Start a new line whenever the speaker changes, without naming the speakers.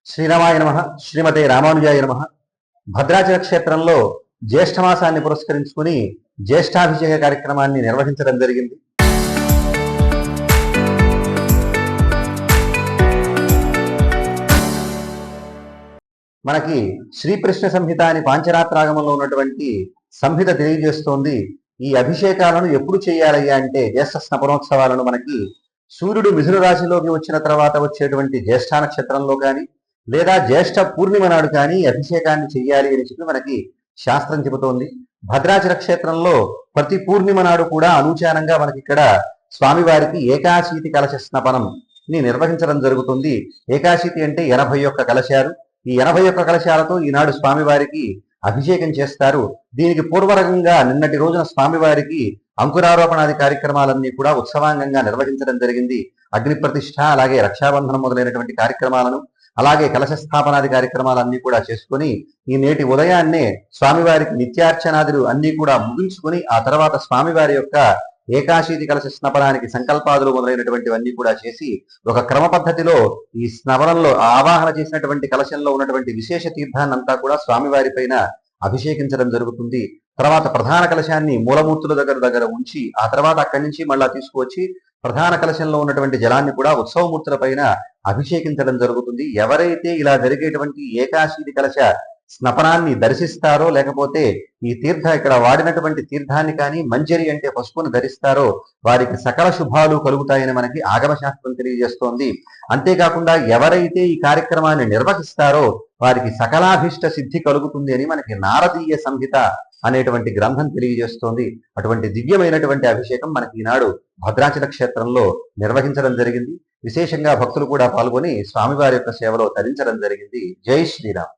శ్రీరామాయ నమః. శ్రీమతే రామానుజాయ నమః. భద్రాచల క్షేత్రంలో జ్యేష్ఠమాసాన్ని పురస్కరించుకుని జ్యేష్ఠాభిషేక కార్యక్రమాన్ని నిర్వహించడం జరిగింది. మనకి శ్రీకృష్ణ సంహిత అని పాంచరాత్రాగమంలో ఉన్నటువంటి సంహిత తెలియజేస్తోంది. ఈ అభిషేకాలను ఎప్పుడు చేయాలయ్యా అంటే జ్యేష్ఠ స్నపనోత్సవాలను మనకి సూర్యుడు మిథున రాశిలోకి వచ్చిన తర్వాత వచ్చేటువంటి జ్యేష్ఠ నక్షత్రంలో కానీ లేదా జ్యేష్ఠ పూర్ణిమ నాడు కానీ అభిషేకాన్ని చెయ్యాలి అని చెప్పి మనకి శాస్త్రం చెబుతోంది. భద్రాచల క్షేత్రంలో ప్రతి పూర్ణిమ నాడు కూడా అనూచానంగా మనకి ఇక్కడ స్వామివారికి ఏకాశీతి కలశ స్నపనం ని నిర్వహించడం జరుగుతుంది. ఏకాశీతి అంటే 81 కలశాలు. ఈ 81 కలశాలతో ఈనాడు స్వామివారికి అభిషేకం చేస్తారు. దీనికి పూర్వరకంగా నిన్నటి రోజున స్వామివారికి అంకురారోపణాది కార్యక్రమాలన్నీ కూడా ఉత్సవాంగంగా నిర్వహించడం జరిగింది. అగ్ని ప్రతిష్ఠ, అలాగే రక్షాబంధనం మొదలైనటువంటి కార్యక్రమాలను, అలాగే కలశ స్థాపనాది కార్యక్రమాలన్నీ కూడా చేసుకుని ఈ నేటి ఉదయాన్నే స్వామివారికి నిత్యార్చనాదులు అన్నీ కూడా ముగించుకుని ఆ తర్వాత స్వామివారి యొక్క ఏకాశీతి కలశ స్నపనానికి సంకల్పాదులు మొదలైనటువంటివన్నీ కూడా చేసి ఒక క్రమ పద్ధతిలో ఈ స్నపనంలో ఆవాహన చేసినటువంటి కలశంలో ఉన్నటువంటి విశేష తీర్థాన్నంతా కూడా స్వామివారి పైన అభిషేకించడం జరుగుతుంది. తర్వాత ప్రధాన కలశాన్ని మూలమూర్తుల దగ్గర ఉంచి ఆ తర్వాత అక్కడి నుంచి మళ్ళా తీసుకువచ్చి ప్రధాన కలశంలో ఉన్నటువంటి జలాన్ని కూడా ఉత్సవమూర్తుల పైన అభిషేకించడం జరుగుతుంది. ఎవరైతే ఇలా జరిగేటువంటి ఏకాశీతి కలశ స్నపనాన్ని దర్శిస్తారో లేకపోతే ఈ ఇక్కడ వాడినటువంటి తీర్థాన్ని కానీ మంజరి అంటే పసుపును ధరిస్తారో వారికి సకల శుభాలు కలుగుతాయని మనకి ఆగమశాస్త్రం తెలియజేస్తోంది. అంతేకాకుండా ఎవరైతే ఈ కార్యక్రమాన్ని నిర్వహిస్తారో వారికి సకలాభిష్ట సిద్ధి కలుగుతుంది అని మనకి నారదీయ సంహిత అనేటువంటి గ్రంథం తెలియజేస్తోంది. అటువంటి దివ్యమైనటువంటి అభిషేకం మనకి ఈనాడు భద్రాచల క్షేత్రంలో నిర్వహించడం జరిగింది. విశేషంగా భక్తులు కూడా పాల్గొని స్వామివారి యొక్క సేవలో తరించడం జరిగింది. జై శ్రీరామ్.